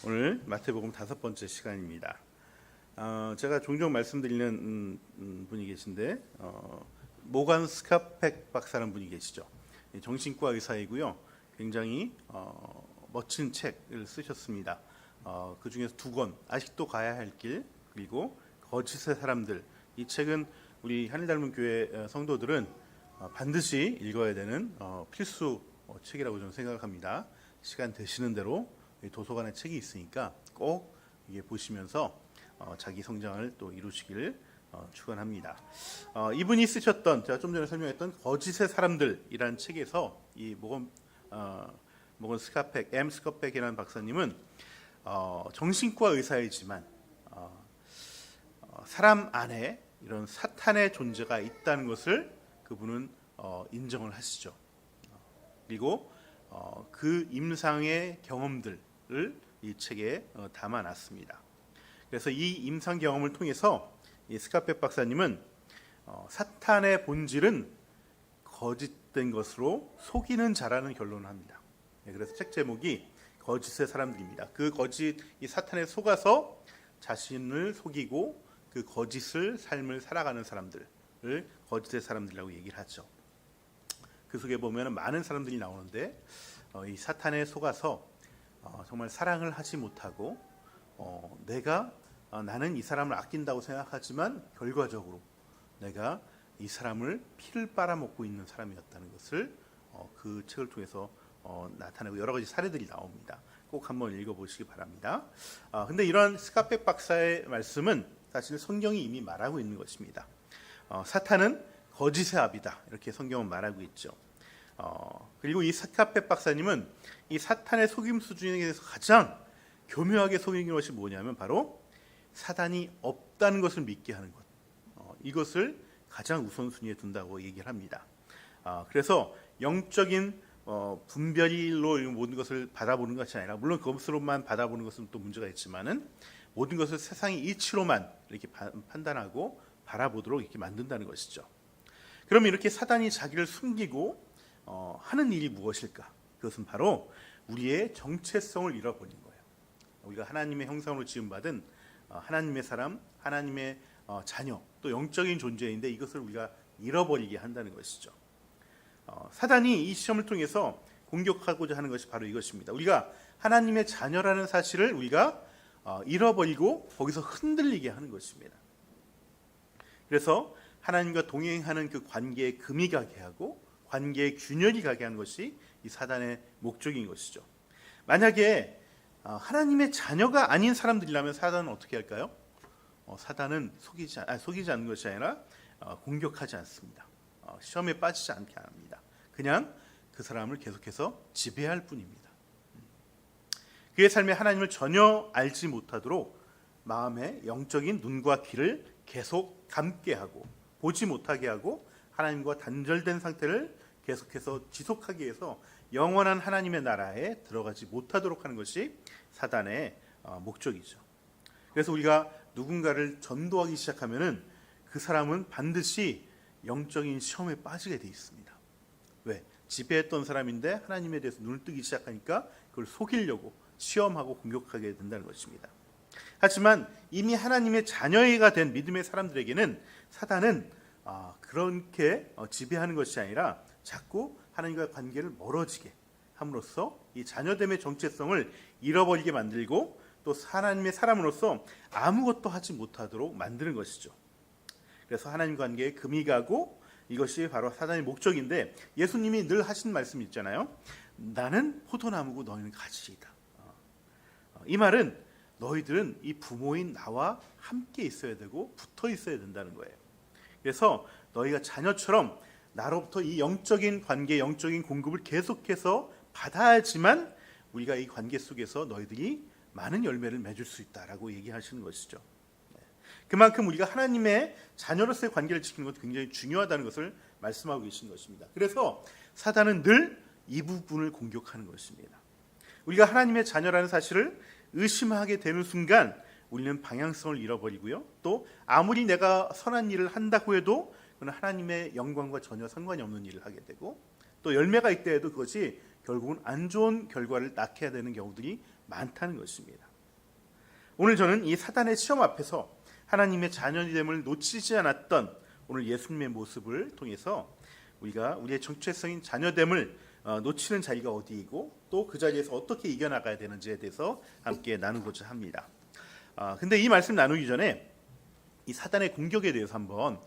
오늘 마태복음 5번째 시간입니다. 제가 종종 말씀드리는 분이 계신데 모간 스카펙 박사라는 분이 계시죠. 정신과 의사이고요. 굉장히 멋진 책을 쓰셨습니다. 그 중에서 2권, 아직도 가야 할 길, 그리고 거짓의 사람들. 이 책은 우리 하늘닮은교회 성도들은 반드시 읽어야 되는 필수 책이라고 저는 생각합니다. 시간 되시는 대로 도서관에 책이 있으니까 꼭 이게 보시면서 자기 성장을 또 이루시기를 축원합니다. 이분이 쓰셨던, 제가 좀 전에 설명했던 거짓의 사람들이라는 책에서 이 모건 스카펙, 스카펙이라는 박사님은 정신과 의사이지만 사람 안에 이런 사탄의 존재가 있다는 것을 그분은 인정을 하시죠. 그리고 그 임상의 경험들을 이 책에 담아놨습니다. 그래서 이 임상 경험을 통해서 이 스카펙 박사님은 사탄의 본질은 거짓된 것으로 속이는 자라는 결론을 합니다. 그래서 책 제목이 거짓의 사람들입니다. 그 거짓, 이 사탄에 속아서 자신을 속이고 그 거짓을 삶을 살아가는 사람들을 거짓의 사람들이라고 얘기를 하죠. 그 속에 보면 많은 사람들이 나오는데 이 사탄에 속아서 정말 사랑을 하지 못하고 나는 이 사람을 아낀다고 생각하지만 결과적으로 내가 이 사람을 피를 빨아먹고 있는 사람이었다는 것을 그 책을 통해서 나타내고 여러 가지 사례들이 나옵니다. 꼭 한번 읽어보시기 바랍니다. 근데 이런 스카펙 박사의 말씀은 사실 성경이 이미 말하고 있는 것입니다. 사탄은 거짓의 아비다, 이렇게 성경은 말하고 있죠. 그리고 이 스카펙 박사님은 이 사탄의 속임수 중에 대해서 가장 교묘하게 속이는 것이 뭐냐면 바로 사단이 없다는 것을 믿게 하는 것, 이것을 가장 우선순위에 둔다고 얘기를 합니다. 그래서 영적인 분별로 모든 것을 받아보는 것이 아니라, 물론 그것으로만 받아보는 것은 또 문제가 있지만은 모든 것을 세상의 이치로만 이렇게 판단하고 바라보도록 이렇게 만든다는 것이죠. 그러면 이렇게 사단이 자기를 숨기고 하는 일이 무엇일까? 그것은 바로 우리의 정체성을 잃어버린 거예요. 우리가 하나님의 형상으로 지음받은 하나님의 사람, 하나님의 자녀, 또 영적인 존재인데 이것을 우리가 잃어버리게 한다는 것이죠. 사단이 이 시험을 통해서 공격하고자 하는 것이 바로 이것입니다. 우리가 하나님의 자녀라는 사실을 우리가 잃어버리고 거기서 흔들리게 하는 것입니다. 그래서 하나님과 동행하는 그 관계에 금이 가게 하고 관계에 균열이 가게 하는 것이 이 사단의 목적인 것이죠. 만약에 하나님의 자녀가 아닌 사람들이라면 사단은 어떻게 할까요? 사단은 속이지 않는 것이 아니라 공격하지 않습니다. 시험에 빠지지 않게 합니다. 그냥 그 사람을 계속해서 지배할 뿐입니다. 그의 삶에 하나님을 전혀 알지 못하도록 마음의 영적인 눈과 귀를 계속 감게 하고 보지 못하게 하고 하나님과 단절된 상태를 계속해서 지속하게 해서 영원한 하나님의 나라에 들어가지 못하도록 하는 것이 사단의 목적이죠. 그래서 우리가 누군가를 전도하기 시작하면은 그 사람은 반드시 영적인 시험에 빠지게 돼 있습니다. 왜? 지배했던 사람인데 하나님에 대해서 눈을 뜨기 시작하니까 그걸 속이려고 시험하고 공격하게 된다는 것입니다. 하지만 이미 하나님의 자녀가 된 믿음의 사람들에게는 사단은 그렇게 지배하는 것이 아니라 자꾸 하나님과의 관계를 멀어지게 함으로써 이 자녀됨의 정체성을 잃어버리게 만들고 또 하나님의 사람으로서 아무것도 하지 못하도록 만드는 것이죠. 그래서 하나님 관계에 금이 가고 이것이 바로 사단의 목적인데, 예수님이 늘 하신 말씀이 있잖아요. 나는 포도나무고 너희는 가지이다. 이 말은 너희들은 이 부모인 나와 함께 있어야 되고 붙어 있어야 된다는 거예요. 그래서 너희가 자녀처럼 나로부터 이 영적인 관계, 영적인 공급을 계속해서 받아야지만 우리가 이 관계 속에서 너희들이 많은 열매를 맺을 수 있다라고 얘기하시는 것이죠. 그만큼 우리가 하나님의 자녀로서의 관계를 지키는 것도 굉장히 중요하다는 것을 말씀하고 계신 것입니다. 그래서 사단은 늘 이 부분을 공격하는 것입니다. 우리가 하나님의 자녀라는 사실을 의심하게 되는 순간 우리는 방향성을 잃어버리고요. 또 아무리 내가 선한 일을 한다고 해도 그건 하나님의 영광과 전혀 상관이 없는 일을 하게 되고, 또 열매가 있다 해도 그것이 결국은 안 좋은 결과를 낳게 되는 경우들이 많다는 것입니다. 오늘 저는 이 사단의 시험 앞에서 하나님의 자녀됨을 놓치지 않았던 오늘 예수님의 모습을 통해서 우리가 우리의 정체성인 자녀됨을 놓치는 자리가 어디이고 또 그 자리에서 어떻게 이겨나가야 되는지에 대해서 함께 나누고자 합니다. 근데 이 말씀 나누기 전에 이 사단의 공격에 대해서 한번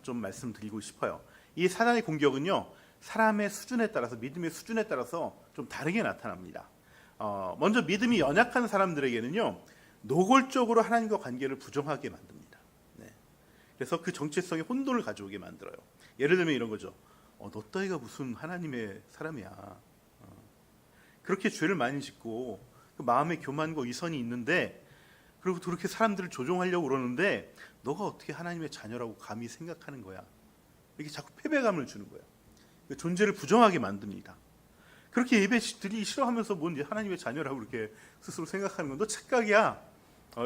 좀 말씀드리고 싶어요. 이 사단의 공격은요, 사람의 수준에 따라서, 믿음의 수준에 따라서 좀 다르게 나타납니다. 먼저 믿음이 연약한 사람들에게는요, 노골적으로 하나님과 관계를 부정하게 만듭니다. 네. 그래서 그 정체성에 혼돈을 가져오게 만들어요. 예를 들면 이런 거죠. 너 따위가 무슨 하나님의 사람이야. 그렇게 죄를 많이 짓고 그 마음에 교만과 위선이 있는데, 그리고 그렇게 사람들을 조종하려고 그러는데 너가 어떻게 하나님의 자녀라고 감히 생각하는 거야. 이렇게 자꾸 패배감을 주는 거예요. 그 존재를 부정하게 만듭니다. 그렇게 예배 드리기 싫어하면서 뭔 하나님의 자녀라고 그렇게 스스로 생각하는 건 너 착각이야.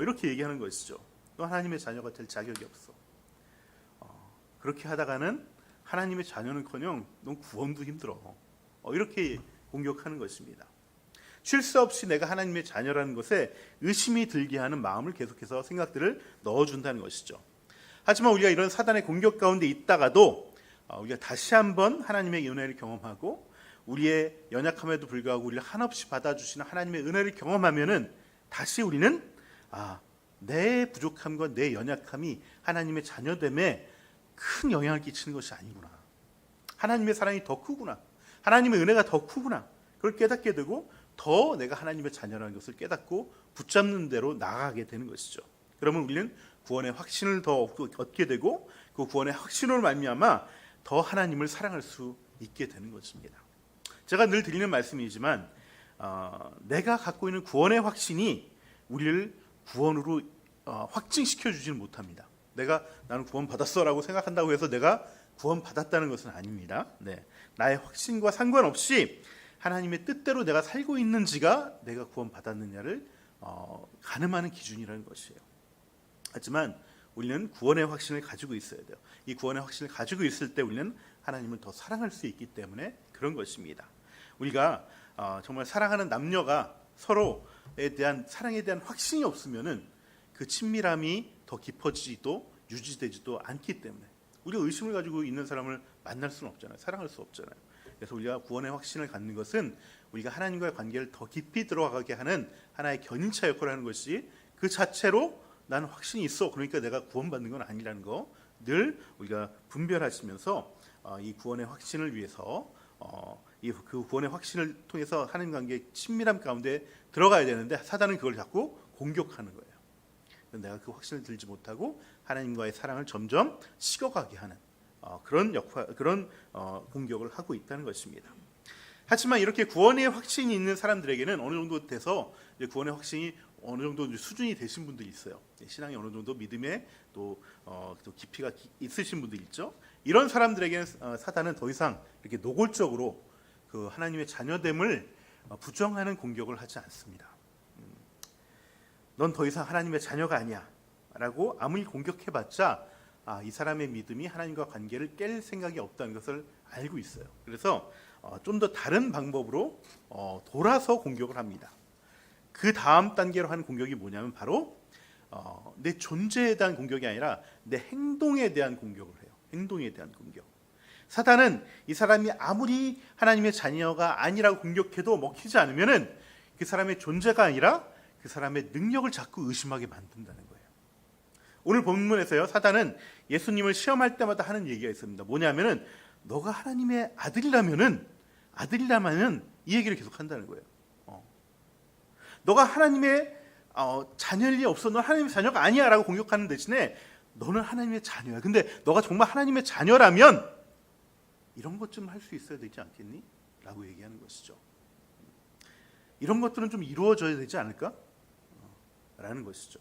이렇게 얘기하는 것이죠. 너 하나님의 자녀가 될 자격이 없어. 그렇게 하다가는 하나님의 자녀는커녕 넌 구원도 힘들어. 이렇게 공격하는 것입니다. 쉴 새 없이 내가 하나님의 자녀라는 것에 의심이 들게 하는 마음을 계속해서 생각들을 넣어준다는 것이죠. 하지만 우리가 이런 사단의 공격 가운데 있다가도 우리가 다시 한번 하나님의 은혜를 경험하고 우리의 연약함에도 불구하고 우리를 한없이 받아주시는 하나님의 은혜를 경험하면은 다시 우리는 내 부족함과 내 연약함이 하나님의 자녀됨에 큰 영향을 끼치는 것이 아니구나. 하나님의 사랑이 더 크구나. 하나님의 은혜가 더 크구나. 그걸 깨닫게 되고 더 내가 하나님의 자녀라는 것을 깨닫고 붙잡는 대로 나아가게 되는 것이죠. 그러면 우리는 구원의 확신을 더 얻게 되고 그 구원의 확신으로 말미암아 더 하나님을 사랑할 수 있게 되는 것입니다. 제가 늘 드리는 말씀이지만 내가 갖고 있는 구원의 확신이 우리를 구원으로 확증시켜 주지는 못합니다. 나는 구원 받았어라고 생각한다고 해서 내가 구원 받았다는 것은 아닙니다. 네. 나의 확신과 상관없이 하나님의 뜻대로 내가 살고 있는지가 내가 구원 받았느냐를 가늠하는 기준이라는 것이에요. 하지만 우리는 구원의 확신을 가지고 있어야 돼요. 이 구원의 확신을 가지고 있을 때 우리는 하나님을 더 사랑할 수 있기 때문에 그런 것입니다. 우리가 정말 사랑하는 남녀가 서로에 대한 사랑에 대한 확신이 없으면은 그 친밀함이 더 깊어지지도 유지되지도 않기 때문에 우리가 의심을 가지고 있는 사람을 만날 수는 없잖아요. 사랑할 수 없잖아요. 그래서 우리가 구원의 확신을 갖는 것은 우리가 하나님과의 관계를 더 깊이 들어가게 하는 하나의 견인차 역할을 하는 것이 그 자체로 나는 확신이 있어. 그러니까 내가 구원받는 건 아니라는 거 늘 우리가 분별하시면서 이 구원의 확신을 위해서 그 구원의 확신을 통해서 하나님 관계의 친밀함 가운데 들어가야 되는데 사단은 그걸 자꾸 공격하는 거예요. 내가 그 확신을 들지 못하고 하나님과의 사랑을 점점 식어가게 하는 그런 공격을 하고 있다는 것입니다. 하지만 이렇게 구원의 확신이 있는 사람들에게는 어느 정도 돼서 구원의 확신이 어느 정도 수준이 되신 분들이 있어요. 신앙이 어느 정도 믿음에 또 깊이가 있으신 분들이 있죠. 이런 사람들에게는 사단은 더 이상 이렇게 노골적으로 그 하나님의 자녀됨을 부정하는 공격을 하지 않습니다. 넌 더 이상 하나님의 자녀가 아니야 라고 아무리 공격해봤자 이 사람의 믿음이 하나님과 관계를 깰 생각이 없다는 것을 알고 있어요. 그래서 좀 더 다른 방법으로 돌아서 공격을 합니다. 그 다음 단계로 하는 공격이 뭐냐면 바로 내 존재에 대한 공격이 아니라 내 행동에 대한 공격을 해요. 행동에 대한 공격. 사단은 이 사람이 아무리 하나님의 자녀가 아니라고 공격해도 먹히지 않으면은 그 사람의 존재가 아니라 그 사람의 능력을 자꾸 의심하게 만든다는 거예요. 오늘 본문에서요, 사단은 예수님을 시험할 때마다 하는 얘기가 있습니다. 뭐냐면은 너가 하나님의 아들이라면은 이 얘기를 계속 한다는 거예요. 너가 하나님의 자녀일 리 없어. 너 하나님의 자녀가 아니야라고 공격하는 대신에 너는 하나님의 자녀야. 근데 너가 정말 하나님의 자녀라면 이런 것 좀 할 수 있어야 되지 않겠니? 라고 얘기하는 것이죠. 이런 것들은 좀 이루어져야 되지 않을까? 라는 것이죠.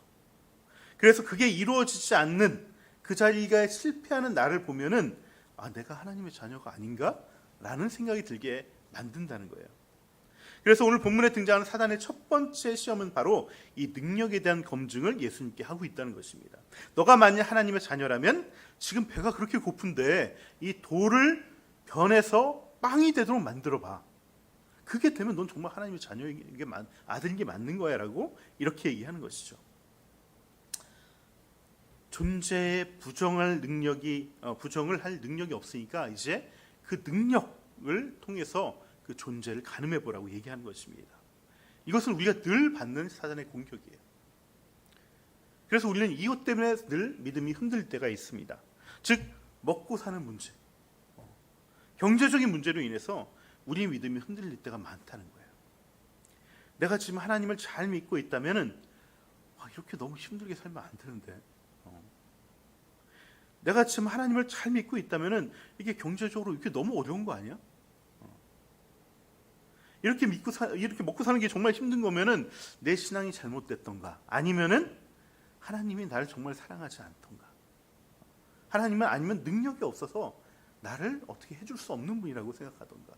그래서 그게 이루어지지 않는 그 자리가 실패하는 나를 보면은 내가 하나님의 자녀가 아닌가? 라는 생각이 들게 만든다는 거예요. 그래서 오늘 본문에 등장하는 사단의 첫 번째 시험은 바로 이 능력에 대한 검증을 예수님께 하고 있다는 것입니다. 너가 만약 하나님의 자녀라면 지금 배가 그렇게 고픈데 이 돌을 변해서 빵이 되도록 만들어봐. 그게 되면 넌 정말 하나님의 자녀에게 아들인 게 맞는 거야 라고 이렇게 얘기하는 것이죠. 존재에 부정을 할 능력이 없으니까 이제 그 능력을 통해서 그 존재를 가늠해 보라고 얘기하는 것입니다. 이것은 우리가 늘 받는 사단의 공격이에요. 그래서 우리는 이것 때문에 늘 믿음이 흔들릴 때가 있습니다. 즉 먹고 사는 문제, 경제적인 문제로 인해서 우리의 믿음이 흔들릴 때가 많다는 거예요. 내가 지금 하나님을 잘 믿고 있다면은 이렇게 너무 힘들게 살면 안 되는데, 내가 지금 하나님을 잘 믿고 있다면은 이게 경제적으로 이렇게 너무 어려운 거 아니야? 이렇게 먹고 사는 게 정말 힘든 거면은 내 신앙이 잘못됐던가, 아니면은 하나님이 나를 정말 사랑하지 않던가, 하나님은 아니면 능력이 없어서 나를 어떻게 해줄 수 없는 분이라고 생각하던가,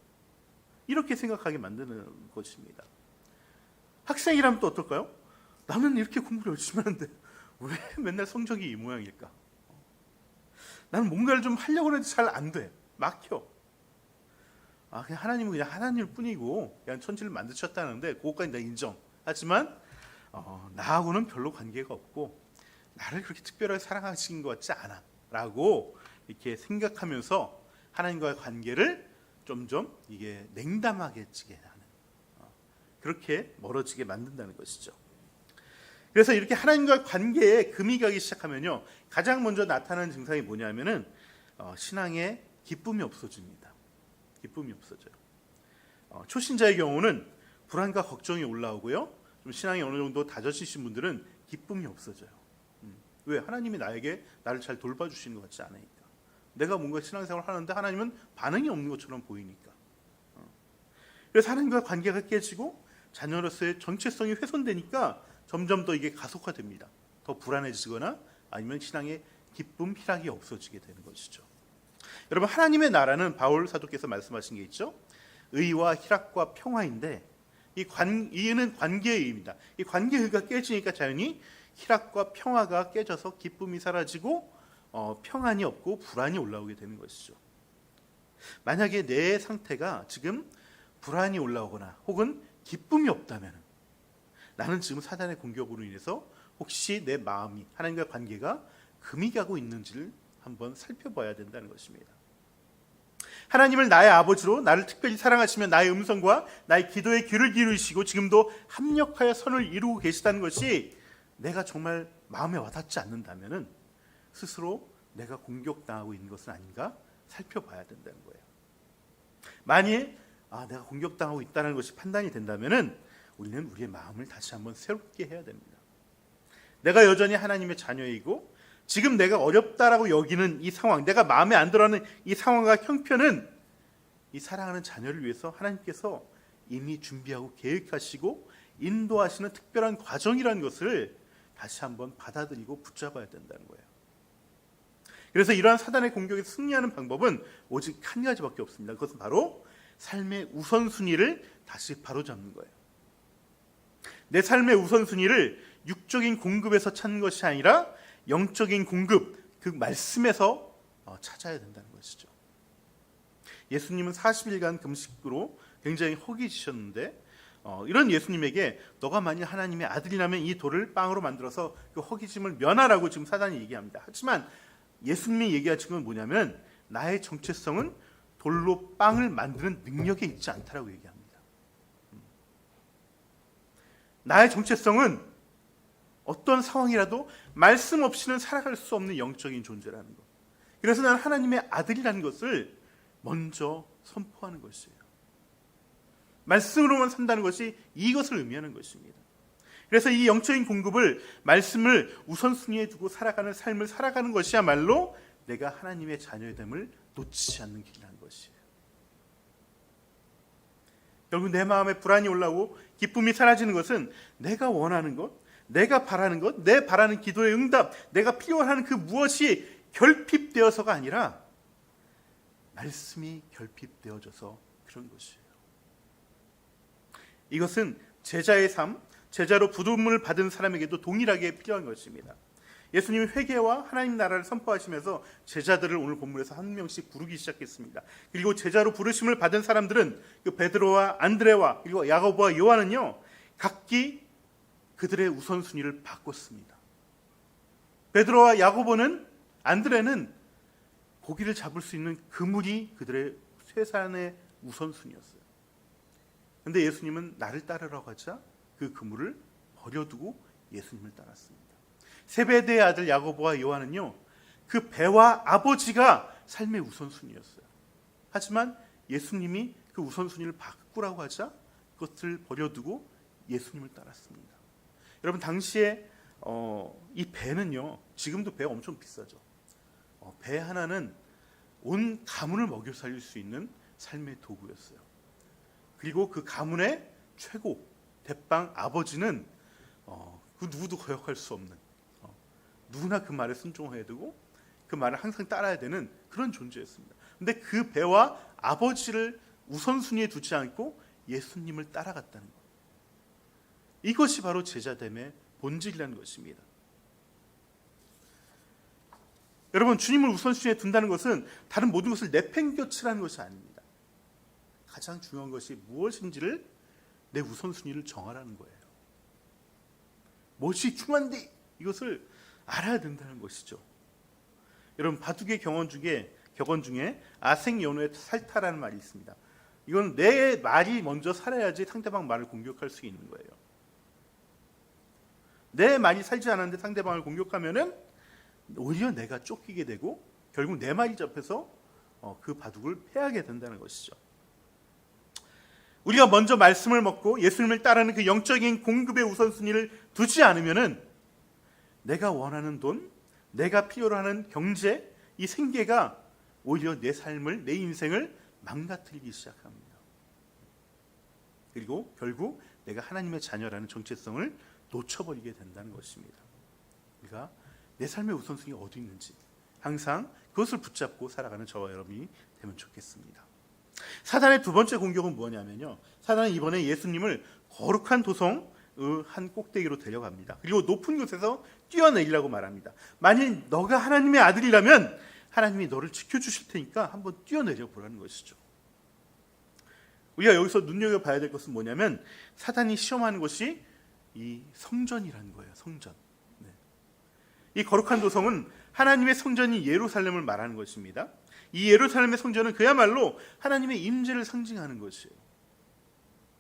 이렇게 생각하게 만드는 것입니다. 학생이라면 또 어떨까요? 나는 이렇게 공부를 열심히 하는데 왜 맨날 성적이 이 모양일까? 나는 뭔가를 좀 하려고 해도 잘 안 돼. 막혀. 그냥 하나님은 그냥 하나님일 뿐이고 그냥 천지를 만드셨다는데 그것까지 나 인정. 하지만 나하고는 별로 관계가 없고 나를 그렇게 특별하게 사랑하시는 것 같지 않아 라고 이렇게 생각하면서 하나님과의 관계를 점점 이게 냉담하게 지게 하는, 그렇게 멀어지게 만든다는 것이죠. 그래서 이렇게 하나님과의 관계에 금이 가기 시작하면요, 가장 먼저 나타나는 증상이 뭐냐면은 신앙에 기쁨이 없어집니다. 기쁨이 없어져요. 초신자의 경우는 불안과 걱정이 올라오고요, 좀 신앙이 어느 정도 다져지신 분들은 기쁨이 없어져요. 왜? 하나님이 나를 잘 돌봐주시는 것 같지 않으니까. 내가 뭔가 신앙생활을 하는데 하나님은 반응이 없는 것처럼 보이니까. 그래서 하나님과 관계가 깨지고 자녀로서의 정체성이 훼손되니까 점점 더 이게 가속화됩니다. 더 불안해지거나 아니면 신앙의 기쁨, 희락이 없어지게 되는 것이죠. 여러분, 하나님의 나라는 바울 사도께서 말씀하신 게 있죠. 의와 희락과 평화인데 이는 관계의 의입니다. 이 관계의 의가 깨지니까 자연히 희락과 평화가 깨져서 기쁨이 사라지고 평안이 없고 불안이 올라오게 되는 것이죠. 만약에 내 상태가 지금 불안이 올라오거나 혹은 기쁨이 없다면 나는 지금 사단의 공격으로 인해서 혹시 내 마음이 하나님과 관계가 금이 가고 있는지를 한번 살펴봐야 된다는 것입니다. 하나님을 나의 아버지로 나를 특별히 사랑하시며 나의 음성과 나의 기도에 귀를 기울이시고 지금도 합력하여 선을 이루고 계시다는 것이 내가 정말 마음에 와닿지 않는다면 스스로 내가 공격당하고 있는 것은 아닌가 살펴봐야 된다는 거예요. 만일 내가 공격당하고 있다는 것이 판단이 된다면 우리는 우리의 마음을 다시 한번 새롭게 해야 됩니다. 내가 여전히 하나님의 자녀이고 지금 내가 어렵다라고 여기는 이 상황, 내가 마음에 안 들어하는 이 상황과 형편은 이 사랑하는 자녀를 위해서 하나님께서 이미 준비하고 계획하시고 인도하시는 특별한 과정이라는 것을 다시 한번 받아들이고 붙잡아야 된다는 거예요. 그래서 이러한 사단의 공격에 승리하는 방법은 오직 한 가지밖에 없습니다. 그것은 바로 삶의 우선순위를 다시 바로잡는 거예요. 내 삶의 우선순위를 육적인 공급에서 찾는 것이 아니라 영적인 공급, 그 말씀에서 찾아야 된다는 것이죠. 예수님은 40일간 금식으로 굉장히 허기지셨는데 이런 예수님에게 너가 만일 하나님의 아들이라면 이 돌을 빵으로 만들어서 그 허기짐을 면하라고 지금 사단이 얘기합니다. 하지만 예수님이 얘기하신 건 뭐냐면 나의 정체성은 돌로 빵을 만드는 능력에 있지 않다라고 얘기합니다. 나의 정체성은 어떤 상황이라도 말씀 없이는 살아갈 수 없는 영적인 존재라는 것. 그래서 나는 하나님의 아들이라는 것을 먼저 선포하는 것이에요. 말씀으로만 산다는 것이 이것을 의미하는 것입니다. 그래서 이 영적인 공급을, 말씀을 우선순위에 두고 살아가는 삶을 살아가는 것이야말로 내가 하나님의 자녀됨을 놓치지 않는 길이라는 것이에요. 결국 내 마음에 불안이 올라오고 기쁨이 사라지는 것은 내가 원하는 것, 내가 바라는 것, 내 바라는 기도의 응답, 내가 필요하는 그 무엇이 결핍되어서가 아니라 말씀이 결핍되어져서 그런 것이에요. 이것은 제자의 삶, 제자로 부름을 받은 사람에게도 동일하게 필요한 것입니다. 예수님이 회개와 하나님 나라를 선포하시면서 제자들을 오늘 본문에서 한 명씩 부르기 시작했습니다. 그리고 제자로 부르심을 받은 사람들은 그 베드로와 안드레와 그리고 야고보와 요한은요, 각기 그들의 우선순위를 바꿨습니다. 베드로와 야고보는, 안드레는 고기를 잡을 수 있는 그물이 그들의 쇠산의 우선순위였어요. 그런데 예수님은 나를 따르라고 하자 그 그물을 버려두고 예수님을 따랐습니다. 세베대의 아들 야고보와 요한은요, 그 배와 아버지가 삶의 우선순위였어요. 하지만 예수님이 그 우선순위를 바꾸라고 하자 그것을 버려두고 예수님을 따랐습니다. 여러분, 당시에 이 배는요, 지금도 배 엄청 비싸죠. 배 하나는 온 가문을 먹여 살릴 수 있는 삶의 도구였어요. 그리고 그 가문의 최고 대빵 아버지는 그 누구도 거역할 수 없는, 누구나 그 말에 순종해야 되고 그 말을 항상 따라야 되는 그런 존재였습니다. 그런데 그 배와 아버지를 우선순위에 두지 않고 예수님을 따라갔다는 것, 이것이 바로 제자됨의 본질이라는 것입니다. 여러분, 주님을 우선순위에 둔다는 것은 다른 모든 것을 내팽겨치라는 것이 아닙니다. 가장 중요한 것이 무엇인지를, 내 우선순위를 정하라는 거예요. 무엇이 중요한데 이것을 알아야 된다는 것이죠. 여러분, 바둑의 격언 중에 아생연호의 살타라는 말이 있습니다. 이건 내 말이 먼저 살아야지 상대방 말을 공격할 수 있는 거예요. 내 말이 살지 않았는데 상대방을 공격하면은 오히려 내가 쫓기게 되고 결국 내 말이 잡혀서 그 바둑을 패하게 된다는 것이죠. 우리가 먼저 말씀을 먹고 예수님을 따르는 그 영적인 공급의 우선순위를 두지 않으면은 내가 원하는 돈, 내가 필요로 하는 경제, 이 생계가 오히려 내 삶을, 내 인생을 망가뜨리기 시작합니다. 그리고 결국 내가 하나님의 자녀라는 정체성을 놓쳐버리게 된다는 것입니다. 우리가 내 삶의 우선순위가 어디 있는지 항상 그것을 붙잡고 살아가는 저와 여러분이 되면 좋겠습니다. 사단의 두 번째 공격은 뭐냐면요, 사단은 이번에 예수님을 거룩한 도성 한 꼭대기로 데려갑니다. 그리고 높은 곳에서 뛰어내리라고 말합니다. 만일 너가 하나님의 아들이라면 하나님이 너를 지켜주실 테니까 한번 뛰어내려 보라는 것이죠. 우리가 여기서 눈여겨봐야 될 것은 뭐냐면, 사단이 시험하는 것이 이 성전이라는 거예요. 성전. 이 거룩한 도성은 하나님의 성전인 예루살렘을 말하는 것입니다. 이 예루살렘의 성전은 그야말로 하나님의 임재를 상징하는 것이에요.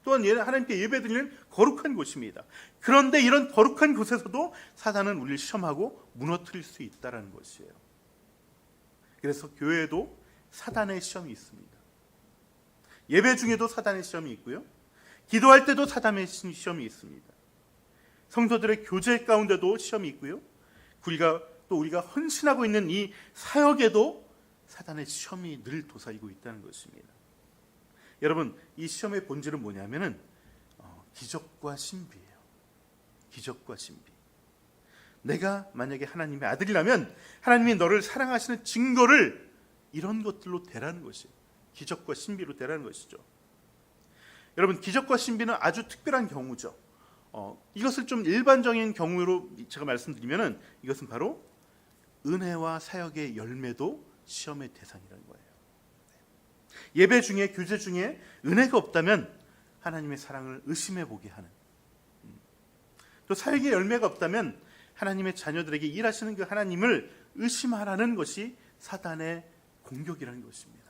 또한 하나님께 예배드리는 거룩한 곳입니다. 그런데 이런 거룩한 곳에서도 사단은 우리를 시험하고 무너뜨릴 수 있다는 것이에요. 그래서 교회에도 사단의 시험이 있습니다. 예배 중에도 사단의 시험이 있고요, 기도할 때도 사단의 시험이 있습니다. 성도들의 교제 가운데도 시험이 있고요, 우리가 헌신하고 있는 이 사역에도 사단의 시험이 늘 도사리고 있다는 것입니다. 여러분, 이 시험의 본질은 뭐냐면은 기적과 신비예요. 기적과 신비. 내가 만약에 하나님의 아들이라면 하나님이 너를 사랑하시는 증거를 이런 것들로 대라는 것이에요. 기적과 신비로 대라는 것이죠. 여러분, 기적과 신비는 아주 특별한 경우죠. 이것을 좀 일반적인 경우로 제가 말씀드리면은 이것은 바로 은혜와 사역의 열매도 시험의 대상이라는 거예요. 예배 중에, 교제 중에 은혜가 없다면 하나님의 사랑을 의심해 보게 하는, 또 사역의 열매가 없다면 하나님의 자녀들에게 일하시는 그 하나님을 의심하라는 것이 사단의 공격이라는 것입니다.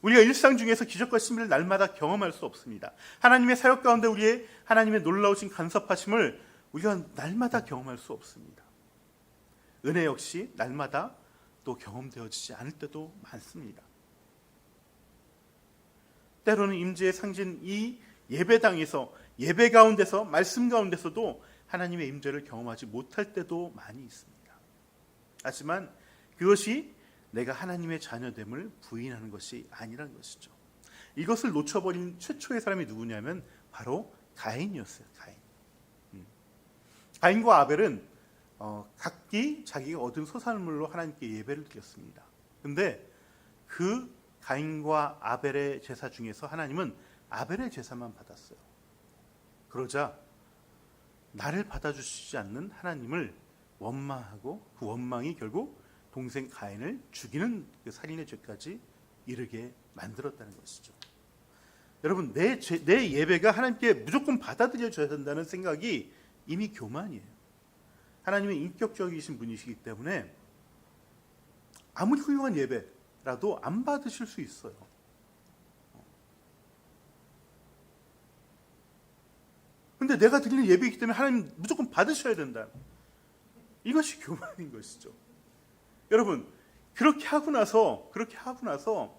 우리가 일상 중에서 기적과 신비를 날마다 경험할 수 없습니다. 하나님의 사역 가운데 우리의 하나님의 놀라우신 간섭하심을 우리가 날마다 경험할 수 없습니다. 은혜 역시 날마다 또 경험되어지지 않을 때도 많습니다. 때로는 임재의 상징 이 예배당에서, 예배 가운데서, 말씀 가운데서도 하나님의 임재를 경험하지 못할 때도 많이 있습니다. 하지만 그것이 내가 하나님의 자녀됨을 부인하는 것이 아니라는 것이죠. 이것을 놓쳐버린 최초의 사람이 누구냐면 바로 가인이었어요. 가인과 아벨은 각기 자기가 얻은 소산물로 하나님께 예배를 드렸습니다. 그런데 그 가인과 아벨의 제사 중에서 하나님은 아벨의 제사만 받았어요. 그러자 나를 받아주시지 않는 하나님을 원망하고 그 원망이 결국 동생 가인을 죽이는 그 살인의 죄까지 이르게 만들었다는 것이죠. 여러분, 내 예배가 하나님께 무조건 받아들여져야 된다는 생각이 이미 교만이에요. 하나님의 인격적이신 분이시기 때문에 아무리 훌륭한 예배라도 안 받으실 수 있어요. 근데 내가 드리는 예배이기 때문에 하나님 무조건 받으셔야 된다. 이것이 교만인 것이죠. 여러분, 그렇게 하고 나서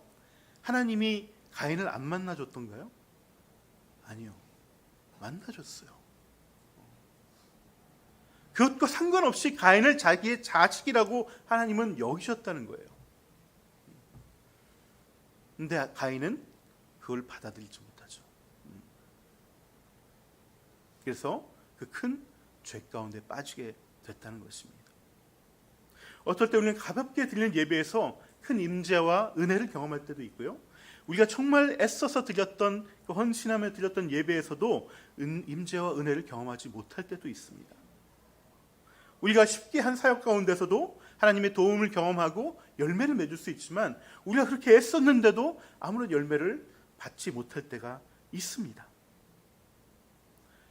하나님이 가인을 안 만나줬던가요? 아니요. 만나줬어요. 그것과 상관없이 가인을 자기의 자식이라고 하나님은 여기셨다는 거예요. 근데 가인은 그걸 받아들이지 못하죠. 그래서 그 큰 죄 가운데 빠지게 됐다는 것입니다. 어떨 때 우리는 가볍게 드리는 예배에서 큰 임재와 은혜를 경험할 때도 있고요. 우리가 정말 애써서 드렸던 그 헌신하며 드렸던 예배에서도 임재와 은혜를 경험하지 못할 때도 있습니다. 우리가 쉽게 한 사역 가운데서도 하나님의 도움을 경험하고 열매를 맺을 수 있지만 우리가 그렇게 애썼는데도 아무런 열매를 받지 못할 때가 있습니다.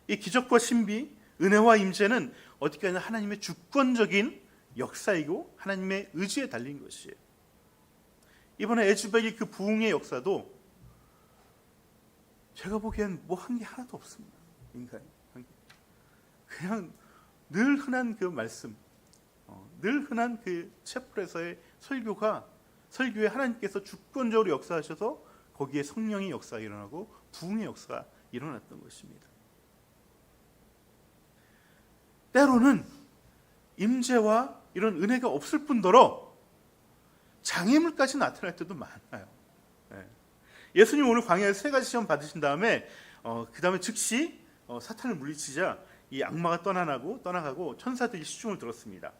이 기적과 신비, 은혜와 임재는 어디까지나 하나님의 주권적인 역사이고 하나님의 의지에 달린 것이에요. 이번에 에즈벨이 그 부흥의 역사도 제가 보기엔 뭐 한 게 하나도 없습니다. 인간이 그냥 늘 흔한 그 말씀, 늘 흔한 그 채플에서의 설교에 하나님께서 주권적으로 역사하셔서 거기에 성령의 역사가 일어나고 부흥의 역사가 일어났던 것입니다. 때로는 임재와 이런 은혜가 없을 뿐더러 장애물까지 나타날 때도 많아요. 예수님 오늘 광야에서 3가지 시험 받으신 다음에 그 다음에 즉시 사탄을 물리치자 이 악마가 떠나가고 천사들이 시중을 들었습니다.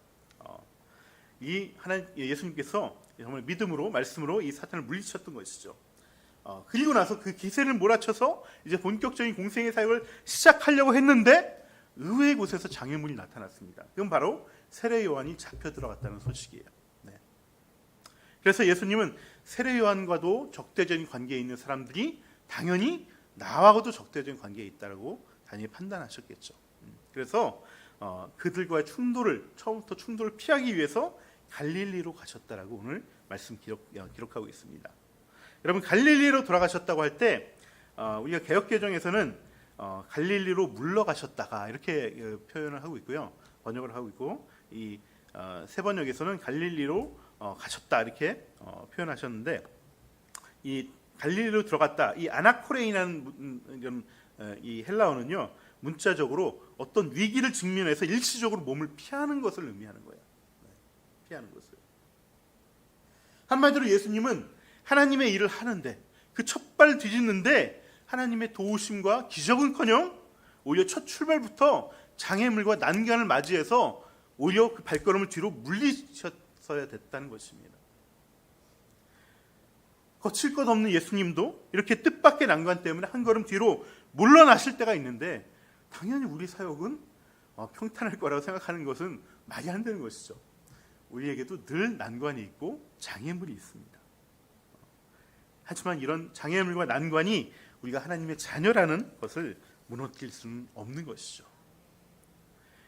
예수님께서 정말 믿음으로 말씀으로 이 사탄을 물리치셨던 것이죠. 그리고 나서 그 기세를 몰아쳐서 이제 본격적인 공생의 사역을 시작하려고 했는데 의외의 곳에서 장애물이 나타났습니다. 그건 바로 세례 요한이 잡혀 들어갔다는 소식이에요. 그래서 예수님은 세례 요한과도 적대적인 관계에 있는 사람들이 당연히 나하고도 적대적인 관계에 있다고 당연히 판단하셨겠죠. 그래서 그들과의 처음부터 충돌을 피하기 위해서 갈릴리로 가셨다라고 오늘 말씀 기록하고 있습니다. 여러분, 갈릴리로 돌아가셨다고 할 때 우리가 개역개정에서는 갈릴리로 물러가셨다가 이렇게 표현을 하고 있고요, 번역을 하고 있고, 이 새 번역에서는 갈릴리로 가셨다 이렇게 표현하셨는데, 이 갈릴리로 들어갔다, 이 아나코레이라는 이 헬라어는요, 문자적으로 어떤 위기를 직면해서 일시적으로 몸을 피하는 것을 의미하는 거예요. 피하는 것을. 한마디로 예수님은 하나님의 일을 하는데 그 첫발 뒤집는데 하나님의 도우심과 기적은커녕 오히려 첫 출발부터 장애물과 난간을 맞이해서 오히려 그 발걸음을 뒤로 물리셨어야 됐다는 것입니다. 거칠 것 없는 예수님도 이렇게 뜻밖의 난관 때문에 한 걸음 뒤로 물러나실 때가 있는데, 당연히 우리 사역은 평탄할 거라고 생각하는 것은 말이 안 되는 것이죠. 우리에게도 늘 난관이 있고 장애물이 있습니다. 하지만 이런 장애물과 난관이 우리가 하나님의 자녀라는 것을 무너뜨릴 수는 없는 것이죠.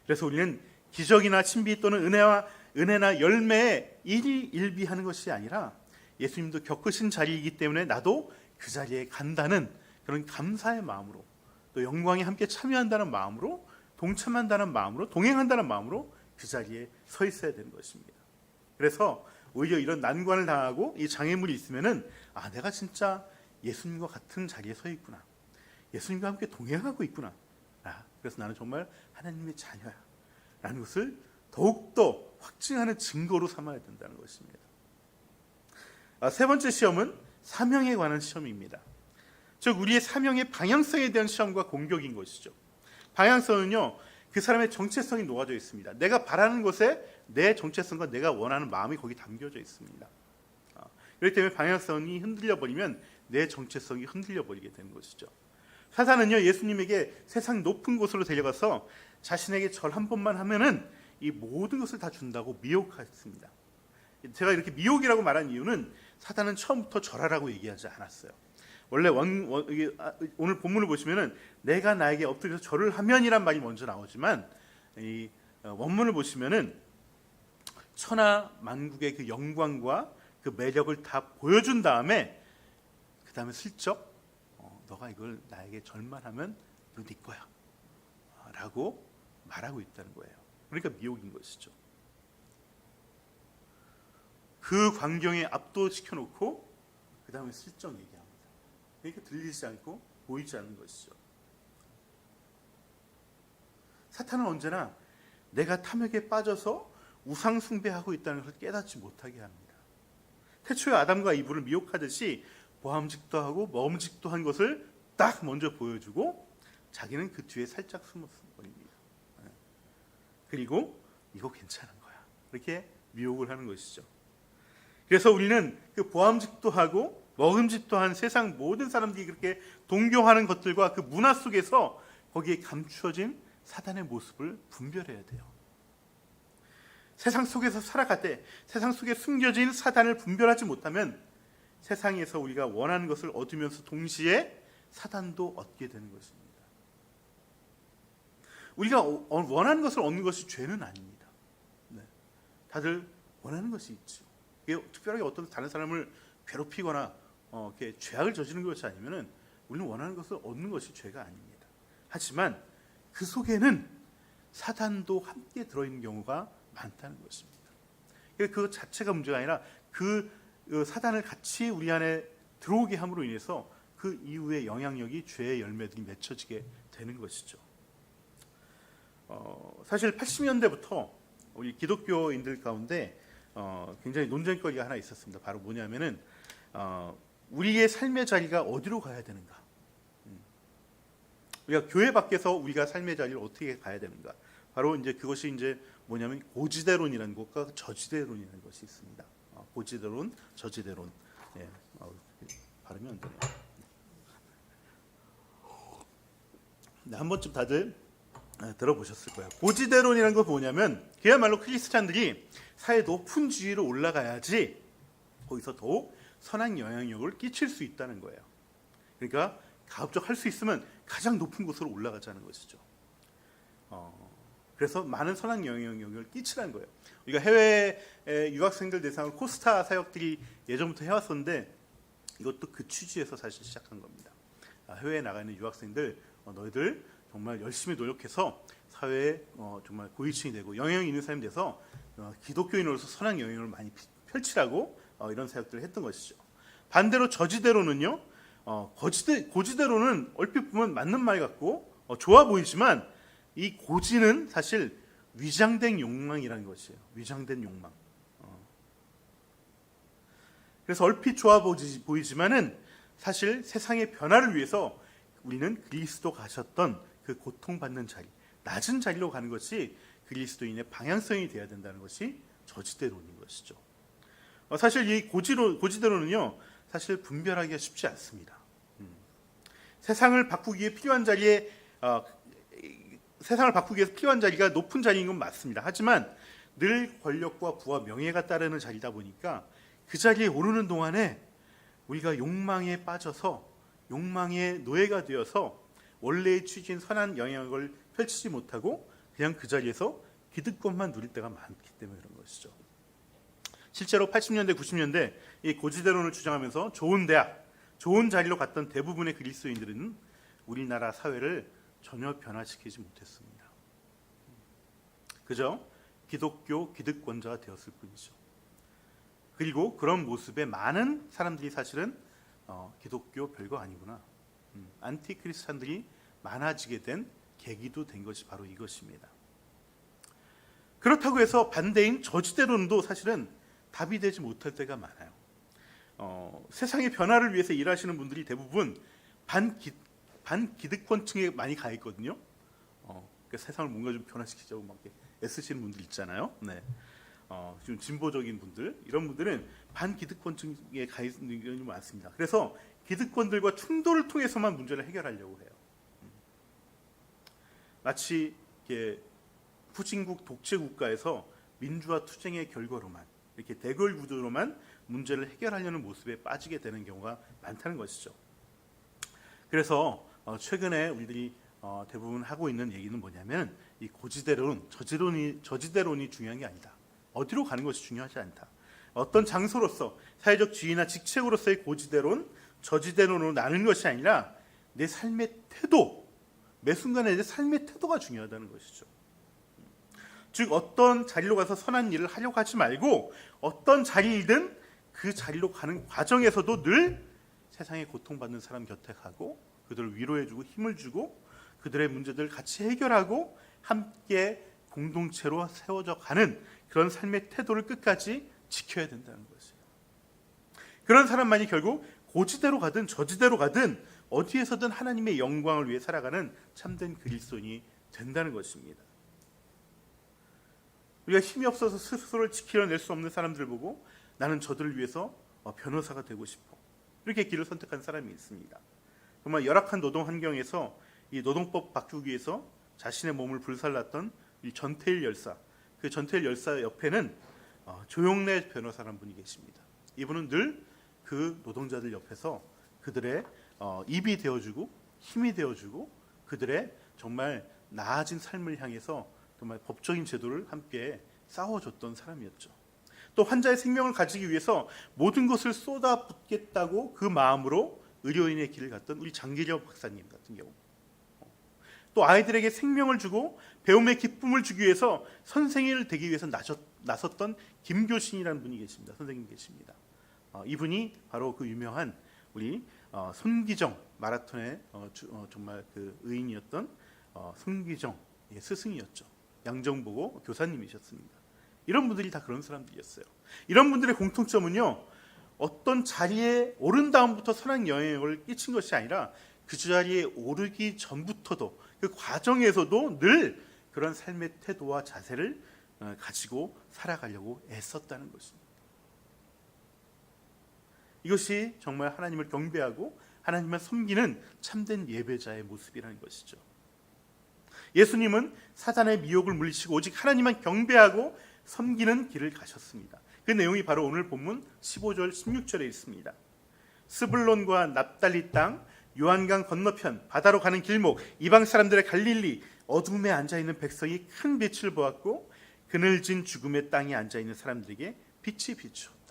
그래서 우리는 기적이나 신비 또는 은혜나 열매에 일비하는 것이 아니라 예수님도 겪으신 자리이기 때문에 나도 그 자리에 간다는 그런 감사의 마음으로, 또 영광에 함께 참여한다는 마음으로, 동참한다는 마음으로, 동행한다는 마음으로 그 자리에 서 있어야 되는 것입니다. 그래서 오히려 이런 난관을 당하고 이 장애물이 있으면은 내가 진짜 예수님과 같은 자리에 서 있구나, 예수님과 함께 동행하고 있구나, 그래서 나는 정말 하나님의 자녀야 라는 것을 더욱더 확증하는 증거로 삼아야 된다는 것입니다. 세 번째 시험은 사명에 관한 시험입니다. 즉 우리의 사명의 방향성에 대한 시험과 공격인 것이죠. 방향성은요, 그 사람의 정체성이 놓아져 있습니다. 내가 바라는 것에 내 정체성과 내가 원하는 마음이 거기 담겨져 있습니다. 그렇기 때문에 방향성이 흔들려버리면 내 정체성이 흔들려버리게 되는 것이죠. 사탄은요, 예수님에게 세상 높은 곳으로 데려가서 자신에게 절 한 번만 하면은 이 모든 것을 다 준다고 미혹했습니다. 제가 이렇게 미혹이라고 말한 이유는 사탄은 처음부터 절하라고 얘기하지 않았어요. 원래 오늘 본문을 보시면은 내가 나에게 엎드려서 절을 하면이란 말이 먼저 나오지만 이 원문을 보시면은 천하 만국의 그 영광과 그 매력을 다 보여준 다음에 그 다음에 슬쩍 너가 이걸 나에게 절만하면 이거 네 거야 라고 말하고 있다는 거예요. 그러니까 미혹인 것이죠. 그 광경에 압도시켜 놓고 그 다음에 슬쩍 얘기합니다. 그러니까 들리지 않고 보이지 않는 것이죠. 사탄은 언제나 내가 탐욕에 빠져서 우상 숭배하고 있다는 것을 깨닫지 못하게 합니다. 태초에 아담과 이브를 미혹하듯이 보암직도 하고 먹음직도 한 것을 딱 먼저 보여주고 자기는 그 뒤에 살짝 숨었을 뿐입니다. 그리고 이거 괜찮은 거야. 이렇게 미혹을 하는 것이죠. 그래서 우리는 그 보암직도 하고 먹음직도 한 세상 모든 사람들이 그렇게 동경하는 것들과 그 문화 속에서 거기에 감추어진 사단의 모습을 분별해야 돼요. 세상 속에서 살아가되 세상 속에 숨겨진 사단을 분별하지 못하면 세상에서 우리가 원하는 것을 얻으면서 동시에 사단도 얻게 되는 것입니다. 우리가 원하는 것을 얻는 것이 죄는 아닙니다. 네. 다들 원하는 것이 있죠. 특별하게 어떤 다른 사람을 괴롭히거나 이렇게 죄악을 저지르는 것이 아니면은 우리는 원하는 것을 얻는 것이 죄가 아닙니다. 하지만 그 속에는 사단도 함께 들어있는 경우가 많다는 것입니다. 그 자체가 문제가 아니라 그 사단을 같이 우리 안에 들어오게 함으로 인해서 그 이후의 영향력이 죄의 열매들이 맺혀지게 되는 것이죠. 사실 80년대부터 우리 기독교인들 가운데 굉장히 논쟁거리가 하나 있었습니다. 바로 뭐냐면은 우리의 삶의 자리가 어디로 가야 되는가? 우리가 교회 밖에서 우리가 삶의 자리를 어떻게 가야 되는가? 바로 이제 그것이 이제 뭐냐면 고지대론이라는 것과 저지대론이라는 것이 있습니다. 고지대론, 저지대론. 예, 발음이 안 되네요. 네, 한 번쯤 다들 들어보셨을 거예요. 고지대론이라는 건 뭐냐면 그야말로 크리스찬들이 사회 높은 지위로 올라가야지 거기서 더욱 선한 영향력을 끼칠 수 있다는 거예요. 그러니까 가급적 할 수 있으면 가장 높은 곳으로 올라가자는 것이죠. 그래서 많은 선한 영향력을 끼치라는 거예요. 우리가 해외 유학생들 대상으로 코스타 사역들이 예전부터 해왔었는데 이것도 그 취지에서 사실 시작한 겁니다. 해외에 나가 있는 유학생들 너희들 정말 열심히 노력해서 사회에 정말 고위층이 되고 영향이 있는 사람이 돼서 기독교인으로서 선한 영향을 많이 펼치라고 이런 사역들을 했던 것이죠. 반대로 저지대로는요. 고지대로는 얼핏 보면 맞는 말 같고 좋아 보이지만 이 고지는 사실 위장된 욕망이라는 것이에요. 위장된 욕망. 그래서 얼핏 좋아 보이지만은 사실 세상의 변화를 위해서 우리는 그리스도 가셨던 그 고통받는 자리, 낮은 자리로 가는 것이 그리스도인의 방향성이 되어야 된다는 것이 저지대론인 것이죠. 사실 이 고지대로는요, 사실 분별하기가 쉽지 않습니다. 세상을 바꾸기 위해 필요한 자리에 세상을 바꾸기 위해서 필요한 자리가 높은 자리인 건 맞습니다. 하지만 늘 권력과 부와 명예가 따르는 자리다 보니까 그 자리에 오르는 동안에 우리가 욕망에 빠져서 욕망의 노예가 되어서 원래의 취지인 선한 영향을 펼치지 못하고 그냥 그 자리에서 기득권만 누릴 때가 많기 때문에 그런 것이죠. 실제로 80년대, 90년대 이 고지대론을 주장하면서 좋은 대학, 좋은 자리로 갔던 대부분의 그리스도인들은 우리나라 사회를 전혀 변화시키지 못했습니다. 그저 기독교 기득권자가 되었을 뿐이죠. 그리고 그런 모습에 많은 사람들이 사실은 기독교 별거 아니구나, 안티크리스찬들이 많아지게 된 계기도 된 것이 바로 이것입니다. 그렇다고 해서 반대인 저지대론도 사실은 답이 되지 못할 때가 많아요. 세상의 변화를 위해서 일하시는 분들이 대부분 반기득권층에 많이 가 있거든요. 그러니까 세상을 뭔가 좀 변화시키자고 막 애쓰시는 분들 있잖아요. 네. 좀 진보적인 분들, 이런 분들은 반기득권층에 가 있는 경우가 많습니다. 그래서 기득권들과 충돌을 통해서만 문제를 해결하려고 해요. 마치 후진국 독재 국가에서 민주화 투쟁의 결과로만 이렇게 대결 구도로만 문제를 해결하려는 모습에 빠지게 되는 경우가 많다는 것이죠. 그래서 최근에 우리들이 대부분 하고 있는 얘기는 뭐냐면 이 고지대론, 저지대론이 중요한 게 아니다. 어디로 가는 것이 중요하지 않다. 어떤 장소로서 사회적 지위나 직책으로서의 고지대론, 저지대론으로 나누는 것이 아니라 내 삶의 태도, 매 순간에 내 삶의 태도가 중요하다는 것이죠. 즉 어떤 자리로 가서 선한 일을 하려고 하지 말고 어떤 자리이든 그 자리로 가는 과정에서도 늘 세상에 고통받는 사람 곁에 가고 그들을 위로해주고 힘을 주고 그들의 문제들을 같이 해결하고 함께 공동체로 세워져 가는 그런 삶의 태도를 끝까지 지켜야 된다는 것이에요. 그런 사람만이 결국 고지대로 가든 저지대로 가든 어디에서든 하나님의 영광을 위해 살아가는 참된 그리스도인이 된다는 것입니다. 우리가 힘이 없어서 스스로를 지켜낼 수 없는 사람들 보고 나는 저들을 위해서 변호사가 되고 싶어. 이렇게 길을 선택한 사람이 있습니다. 정말 열악한 노동 환경에서 이 노동법 바꾸기 위해서 자신의 몸을 불살랐던 이 전태일 열사, 그 전태일 열사 옆에는 조용래 변호사라는 분이 계십니다. 이분은 늘 그 노동자들 옆에서 그들의 입이 되어주고 힘이 되어주고 그들의 정말 나아진 삶을 향해서 정말 법적인 제도를 함께 싸워줬던 사람이었죠. 또 환자의 생명을 가지기 위해서 모든 것을 쏟아붓겠다고 그 마음으로 의료인의 길을 갔던 우리 장기려 박사님 같은 경우, 또 아이들에게 생명을 주고 배움의 기쁨을 주기 위해서 선생이 되기 위해서 나섰던 김교신이라는 분이 계십니다. 선생님 계십니다. 이분이 바로 그 유명한 우리 손기정 마라톤의 정말 그 의인이었던 손기정 스승이었죠. 양정보고 교사님이셨습니다. 이런 분들이 다 그런 사람들이었어요. 이런 분들의 공통점은요, 어떤 자리에 오른 다음부터 선한 영향을 끼친 것이 아니라 그 자리에 오르기 전부터도 그 과정에서도 늘 그런 삶의 태도와 자세를 가지고 살아가려고 애썼다는 것입니다. 이것이 정말 하나님을 경배하고 하나님을 섬기는 참된 예배자의 모습이라는 것이죠. 예수님은 사단의 미혹을 물리치고 오직 하나님만 경배하고 섬기는 길을 가셨습니다. 그 내용이 바로 오늘 본문 15절 16절에 있습니다. 스불론과 납달리 땅, 요한강 건너편, 바다로 가는 길목, 이방 사람들의 갈릴리, 어둠에 앉아있는 백성이 큰 빛을 보았고 그늘진 죽음의 땅에 앉아있는 사람들에게 빛이 비추었다.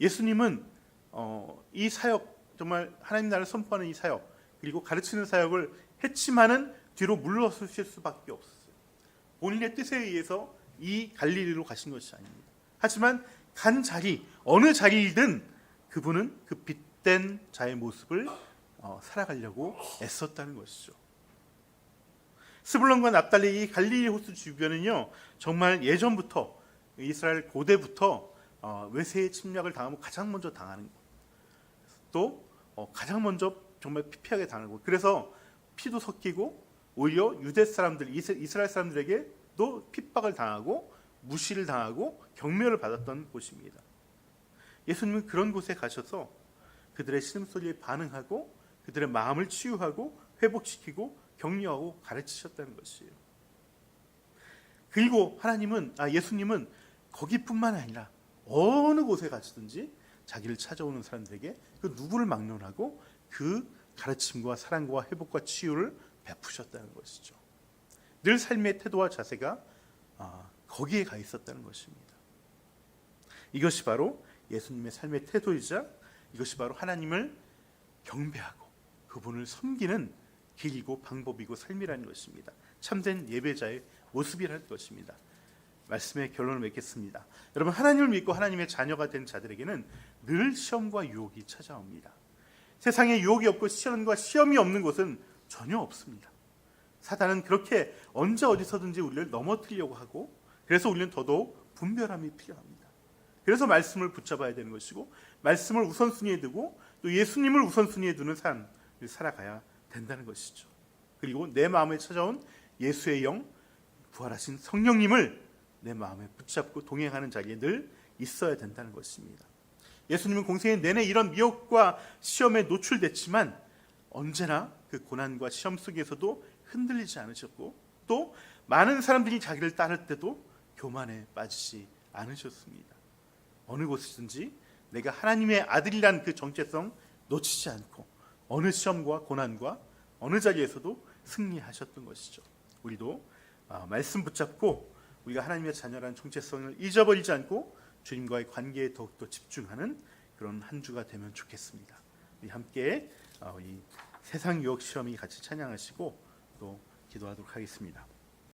예수님은 이 사역, 정말 하나님 나라를 선포하는 이 사역, 그리고 가르치는 사역을 했지만은 뒤로 물러서실 수밖에 없었어요. 본인의 뜻에 의해서 이 갈릴리로 가신 것이 아닙니다. 하지만 간 자리, 어느 자리이든 그분은 그 빛된 자의 모습을 살아가려고 애썼다는 것이죠. 스불론과 납달리 이 갈릴리 호수 주변은요, 정말 예전부터 이스라엘 고대부터 외세의 침략을 당하면 가장 먼저 당하는 것, 또 가장 먼저 정말 피폐하게 당하는 것, 그래서 피도 섞이고 오히려 유대 사람들, 이스라엘 사람들에게도 핍박을 당하고 무시를 당하고 경멸을 받았던 곳입니다. 예수님은 그런 곳에 가셔서 그들의 신음소리에 반응하고 그들의 마음을 치유하고 회복시키고 격려하고 가르치셨다는 것이에요. 그리고 예수님은 거기뿐만 아니라 어느 곳에 가시든지 자기를 찾아오는 사람들에게 그 누구를 막론하고 그 가르침과 사랑과 회복과 치유를 베푸셨다는 것이죠. 늘 삶의 태도와 자세가 거기에 가 있었다는 것입니다. 이것이 바로 예수님의 삶의 태도이자 이것이 바로 하나님을 경배하고 그분을 섬기는 길이고 방법이고 삶이라는 것입니다. 참된 예배자의 모습이라는 것입니다. 말씀의 결론을 맺겠습니다. 여러분, 하나님을 믿고 하나님의 자녀가 된 자들에게는 늘 시험과 유혹이 찾아옵니다. 세상에 유혹이 없고 시련과 시험이 없는 곳은 전혀 없습니다. 사단은 그렇게 언제 어디서든지 우리를 넘어뜨리려고 하고, 그래서 우리는 더더욱 분별함이 필요합니다. 그래서 말씀을 붙잡아야 되는 것이고, 말씀을 우선순위에 두고 또 예수님을 우선순위에 두는 삶을 살아가야 된다는 것이죠. 그리고 내 마음에 찾아온 예수의 영, 부활하신 성령님을 내 마음에 붙잡고 동행하는 자리에 늘 있어야 된다는 것입니다. 예수님은 공생의 내내 이런 미혹과 시험에 노출됐지만 언제나 그 고난과 시험 속에서도 흔들리지 않으셨고, 또 많은 사람들이 자기를 따를 때도 교만에 빠지지 않으셨습니다. 어느 곳이든지 내가 하나님의 아들이란 그 정체성 놓치지 않고, 어느 시험과 고난과 어느 자리에서도 승리하셨던 것이죠. 우리도 말씀 붙잡고 우리가 하나님의 자녀라는 정체성을 잊어버리지 않고 주님과의 관계에 더욱더 집중하는 그런 한 주가 되면 좋겠습니다. 우리 함께 이 세상 유혹 시험이 같이 찬양하시고 또 기도하도록 하겠습니다.